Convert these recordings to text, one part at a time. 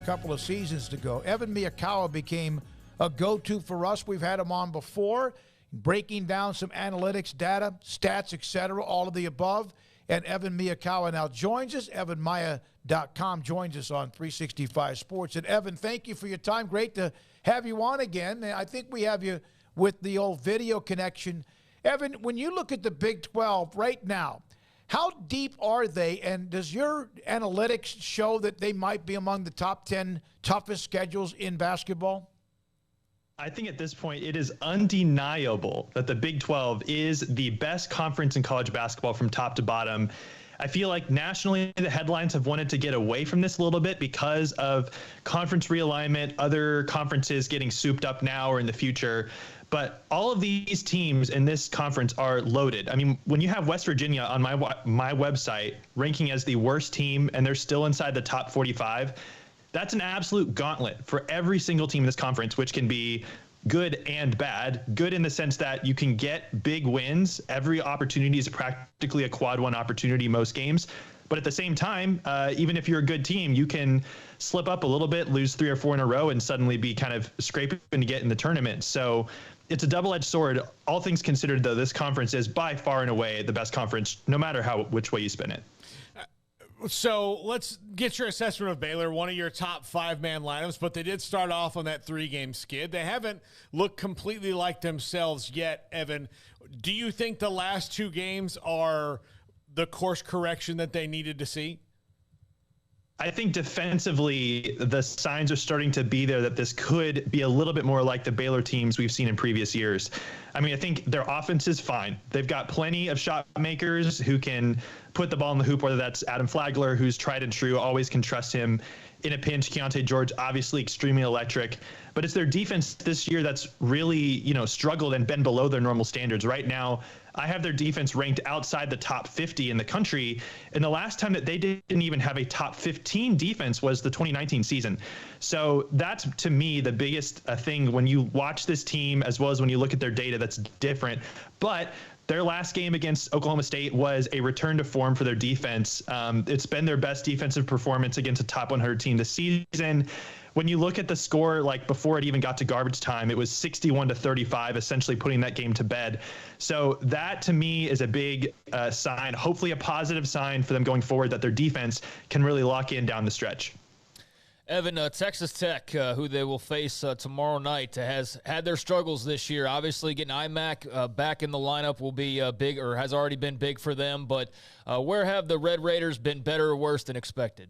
couple of seasons ago. Evan Miyakawa became a go-to for us. We've had him on before, breaking down some analytics, data, stats, etc., all of the above. And Evan Miyakawa now joins us. EvanMaya.com joins us on 365 Sports. And Evan, thank you for your time. Great to have you on again. I think we have you with the old video connection. Evan, when you look at the Big 12 right now, how deep are they? And does your analytics show that they might be among the top 10 toughest schedules in basketball? I think at this point it is undeniable that the Big 12 is the best conference in college basketball from top to bottom. I feel like nationally the headlines have wanted to get away from this a little bit because of conference realignment, other conferences getting souped up now or in the future. But all of these teams in this conference are loaded. I mean, when you have West Virginia on my website ranking as the worst team and they're still inside the top 45, that's an absolute gauntlet for every single team in this conference, which can be good and bad. Good in the sense that you can get big wins. Every opportunity is practically a quad one opportunity most games. But at the same time, even if you're a good team, you can slip up a little bit, lose 3 or 4 in a row, and suddenly be kind of scraping to get in the tournament. So it's a double-edged sword. All things considered, though, this conference is by far and away the best conference, no matter which way you spin it. So let's get your assessment of Baylor, one of your top 5-man lineups, but they did start off on that 3-game skid. They haven't looked completely like themselves yet, Evan. Do you think the last 2 games are the course correction that they needed to see? I think defensively, the signs are starting to be there that this could be a little bit more like the Baylor teams we've seen in previous years. I mean, I think their offense is fine. They've got plenty of shot makers who can put the ball in the hoop, whether that's Adam Flagler, who's tried and true, always can trust him in a pinch. Keontae George, obviously extremely electric. But it's their defense this year that's really, struggled and been below their normal standards. Right now, I have their defense ranked outside the top 50 in the country. And the last time that they didn't even have a top 15 defense was the 2019 season. So that's, to me, the biggest thing when you watch this team, as well as when you look at their data, that's different. But their last game against Oklahoma State was a return to form for their defense. It's been their best defensive performance against a top 100 team this season. When you look at the score, like before it even got to garbage time, it was 61-35, essentially putting that game to bed. So that, to me, is a big sign, hopefully a positive sign for them going forward, that their defense can really lock in down the stretch. Evan, Texas Tech, who they will face tomorrow night, has had their struggles this year. Obviously, getting IMAC back in the lineup will be big, or has already been big for them. But where have the Red Raiders been better or worse than expected?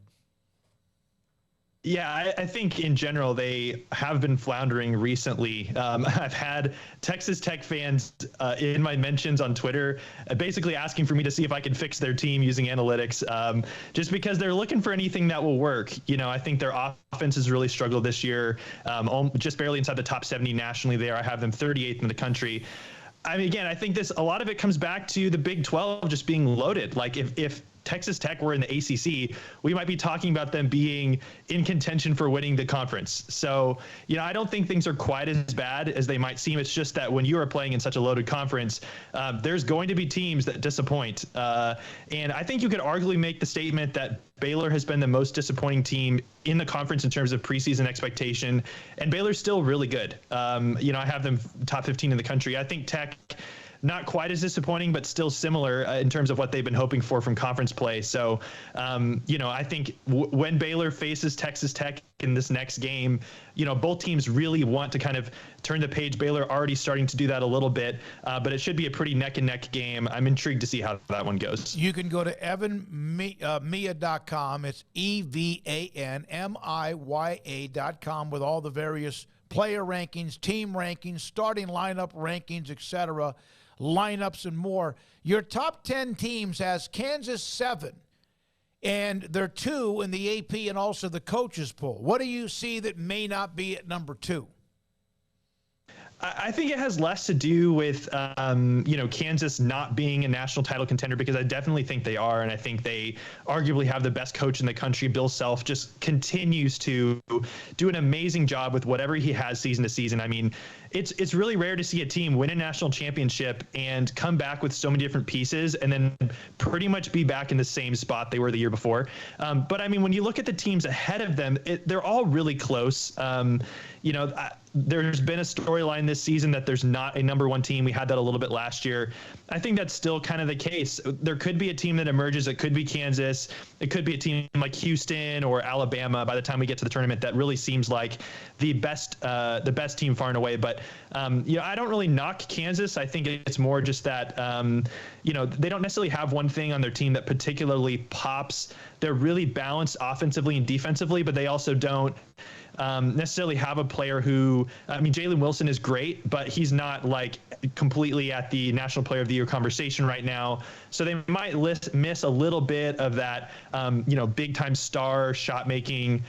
Yeah, I think in general they have been floundering recently. I've had Texas Tech fans in my mentions on Twitter basically asking for me to see if I could fix their team using analytics, just because they're looking for anything that will work. I think their offense has really struggled this year, just barely inside the top 70 nationally there. I have them 38th in the country. I mean, again, I think a lot of it comes back to the Big 12 just being loaded. Like if Texas Tech were in the ACC, we might be talking about them being in contention for winning the conference. So, I don't think things are quite as bad as they might seem. It's just that when you are playing in such a loaded conference, there's going to be teams that disappoint. And I think you could arguably make the statement that Baylor has been the most disappointing team in the conference in terms of preseason expectation, and Baylor's still really good. I have them top 15 in the country. I think Tech, not quite as disappointing, but still similar in terms of what they've been hoping for from conference play. So, I think when Baylor faces Texas Tech in this next game, both teams really want to kind of turn the page. Baylor already starting to do that a little bit, but it should be a pretty neck-and-neck game. I'm intrigued to see how that one goes. You can go to EvanMia.com. It's EvanMiya.com with all the various player rankings, team rankings, starting lineup rankings, etc., lineups and more. Your top 10 teams has Kansas 7, and they're 2 in the AP and also the coaches poll. What do you see that may not be at number 2? I think it has less to do with, Kansas not being a national title contender, because I definitely think they are. And I think they arguably have the best coach in the country. Bill Self just continues to do an amazing job with whatever he has season to season. I mean, it's really rare to see a team win a national championship and come back with so many different pieces and then pretty much be back in the same spot they were the year before. But I mean, when you look at the teams ahead of them, they're all really close. There's been a storyline this season that there's not a number one team. We had that a little bit last year. I think that's still kind of the case. There could be a team that emerges. It could be Kansas. It could be a team like Houston or Alabama by the time we get to the tournament that really seems like the best team far and away. But, I don't really knock Kansas. I think it's more just that, they don't necessarily have one thing on their team that particularly pops. They're really balanced offensively and defensively, but they also don't necessarily have a player who, Jalen Wilson is great, but he's not like completely at the National Player of the Year conversation right now. So they might miss a little bit of that, big time star shot making,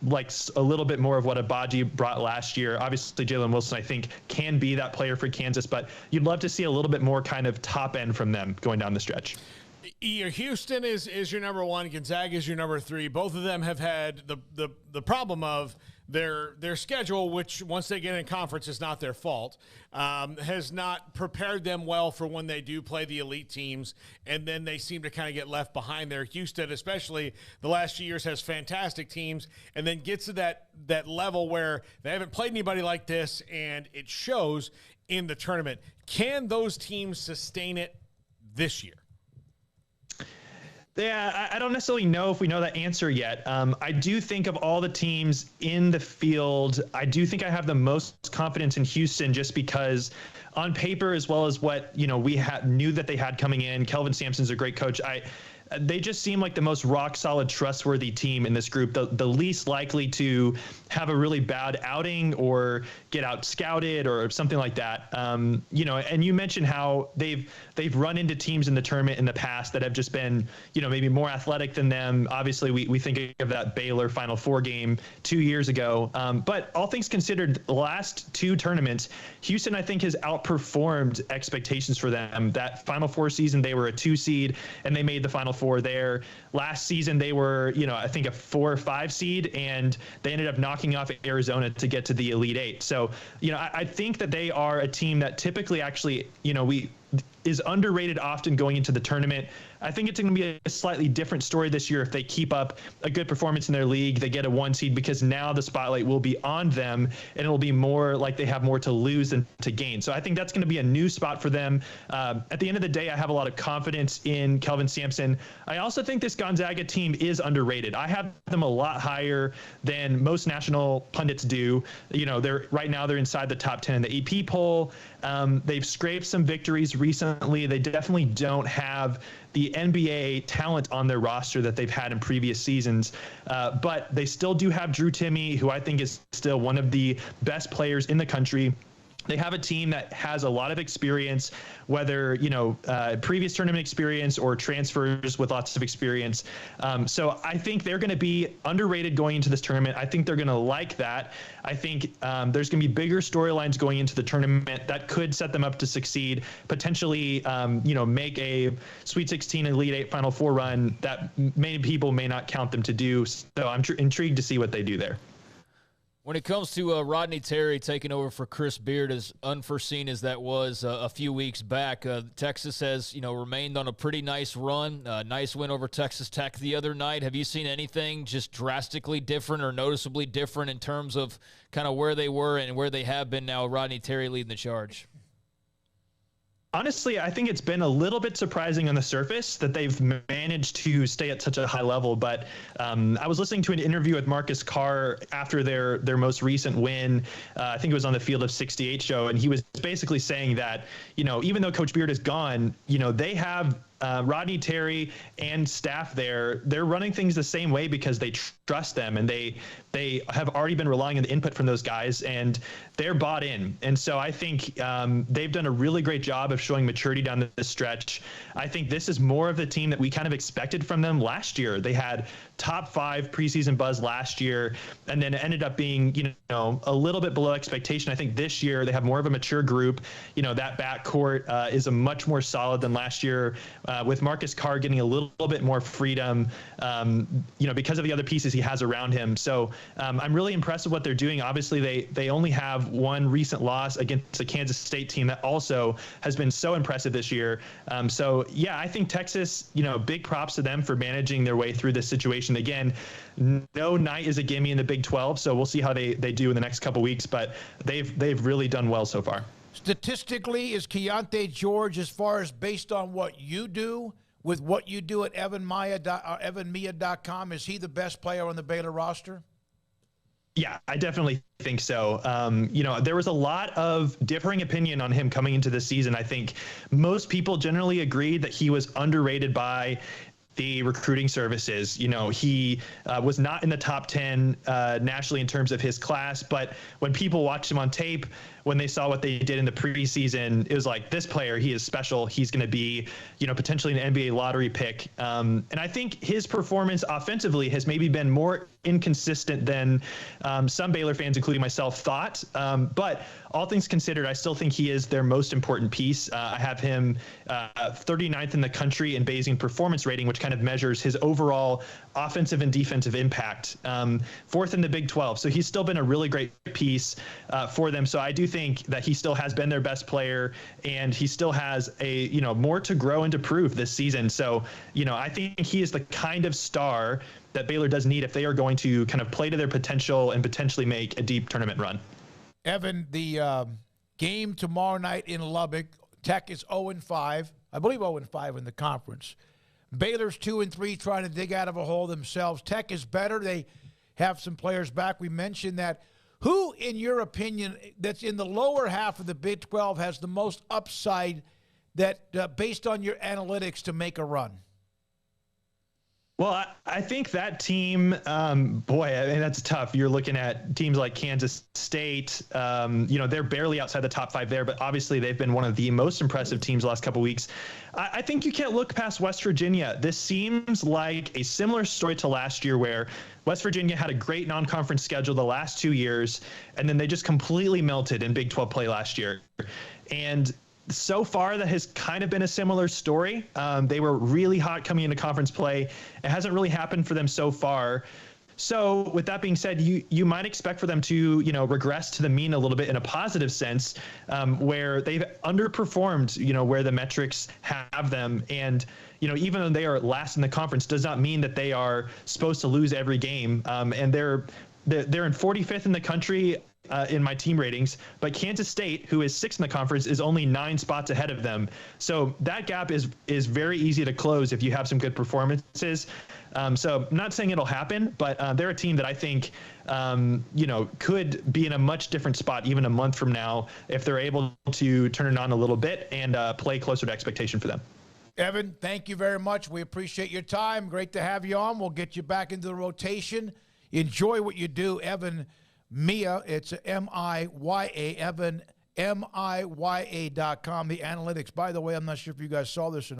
like a little bit more of what Abaji brought last year. Obviously, Jalen Wilson, I think, can be that player for Kansas, but you'd love to see a little bit more kind of top end from them going down the stretch. Houston is your number one. Gonzaga is your number three. Both of them have had the problem of their schedule, which once they get in conference is not their fault, has not prepared them well for when they do play the elite teams, and then they seem to kind of get left behind there. Houston, especially the last few years, has fantastic teams and then gets to that level where they haven't played anybody like this, and it shows in the tournament. Can those teams sustain it this year? Yeah, I don't necessarily know if we know that answer yet. I do think of all the teams in the field, I do think I have the most confidence in Houston, just because on paper, as well as what we knew that they had coming in. Kelvin Sampson's a great coach. They just seem like the most rock solid, trustworthy team in this group, the least likely to have a really bad outing or get out scouted or something like that. And you mentioned how they've run into teams in the tournament in the past that have just been, maybe more athletic than them. Obviously, we think of that Baylor Final Four game 2 years ago. But all things considered, the last two tournaments, Houston, I think, has outperformed expectations for them. That Final Four season, they were a 2 seed and they made the Final Four there. Last season, they were, I think a 4 or 5 seed, and they ended up knocking off Arizona to get to the Elite Eight. So, I think that they are a team that typically actually, is underrated often going into the tournament. I think it's going to be a slightly different story this year if they keep up a good performance in their league. They get a 1 seed, because now the spotlight will be on them, and it'll be more like they have more to lose than to gain. So I think that's going to be a new spot for them. At the end of the day, I have a lot of confidence in Kelvin Sampson. I also think this Gonzaga team is underrated. I have them a lot higher than most national pundits do. Right now they're inside the top 10 in the AP poll. They've scraped some victories recently. They definitely don't have the NBA talent on their roster that they've had in previous seasons. But they still do have Drew Timme, who I think is still one of the best players in the country. They have a team that has a lot of experience, whether, previous tournament experience or transfers with lots of experience. So I think they're going to be underrated going into this tournament. I think they're going to like that. I think there's going to be bigger storylines going into the tournament that could set them up to succeed, potentially, make a Sweet 16 Elite 8 Final Four run that many people may not count them to do. So I'm intrigued to see what they do there. When it comes to Rodney Terry taking over for Chris Beard, as unforeseen as that was a few weeks back, Texas has, remained on a pretty nice run. Nice win over Texas Tech the other night. Have you seen anything just drastically different or noticeably different in terms of kind of where they were and where they have been now, Rodney Terry leading the charge? Honestly, I think it's been a little bit surprising on the surface that they've managed to stay at such a high level. But I was listening to an interview with Marcus Carr after their most recent win. I think it was on the Field of 68 show. And he was basically saying that, even though Coach Beard is gone, they have Rodney Terry and staff there, they're running things the same way because they trust them, and they have already been relying on the input from those guys, and they're bought in. And so I think they've done a really great job of showing maturity down this stretch. I think this is more of the team that we kind of expected from them last year. They had top 5 preseason buzz last year, and then it ended up being, a little bit below expectation. I think this year they have more of a mature group. That backcourt is a much more solid than last year, with Marcus Carr getting a little bit more freedom, because of the other pieces he has around him. So I'm really impressed with what they're doing. Obviously, they only have one recent loss against a Kansas State team that also has been so impressive this year. So yeah, I think Texas, big props to them for managing their way through this situation. Again, no night is a gimme in the Big 12, so we'll see how they do in the next couple weeks, but they've really done well so far. Statistically, is Keontae George, as far as based on what you do with what you do at evanmia.com, is he the best player on the Baylor roster? Yeah, I definitely think so. There was a lot of differing opinion on him coming into the season. I think most people generally agreed that he was underrated by the recruiting services. He was not in the top 10 nationally in terms of his class, but when people watched him on tape, when they saw what they did in the preseason, it was like, this player, he is special. He's going to be, potentially an NBA lottery pick. And I think his performance offensively has maybe been more inconsistent than some Baylor fans, including myself, thought. But all things considered, I still think he is their most important piece. I have him 39th in the country in Bayesian performance rating, which kind of measures his overall offensive and defensive impact. 4th in the Big 12. So he's still been a really great piece for them. So I do think that he still has been their best player, and he still has more to grow and to prove this season. So, I think he is the kind of star that Baylor does need if they are going to kind of play to their potential and potentially make a deep tournament run. Evan, the game tomorrow night in Lubbock, Tech is 0-5. I believe 0-5 in the conference. Baylor's 2-3, trying to dig out of a hole themselves. Tech is better. They have some players back. We mentioned that. Who, in your opinion, that's in the lower half of the Big 12 has the most upside that, based on your analytics, to make a run? Well, I think that team, that's tough. You're looking at teams like Kansas State. They're barely outside the top 5 there, but obviously they've been one of the most impressive teams the last couple of weeks. I think you can't look past West Virginia. This seems like a similar story to last year, where West Virginia had a great non-conference schedule the last 2 years, and then they just completely melted in Big 12 play last year. And so far, that has kind of been a similar story. They were really hot coming into conference play. It hasn't really happened for them so far. So with that being said, you might expect for them to, regress to the mean a little bit in a positive sense, where they've underperformed, where the metrics have them. And, even though they are last in the conference, does not mean that they are supposed to lose every game. And they're in 45th in the country in my team ratings, but Kansas State, who is 6th in the conference, is only 9 spots ahead of them. So that gap is very easy to close if you have some good performances. So I'm not saying it'll happen, but they're a team that I think, could be in a much different spot even a month from now if they're able to turn it on a little bit and play closer to expectation for them. Evan, thank you very much. We appreciate your time. Great to have you on. We'll get you back into the rotation. Enjoy what you do, Evan Mia. It's M-I-Y-A, Evan, M-I-Y-A.com. The analytics. By the way, I'm not sure if you guys saw this or not.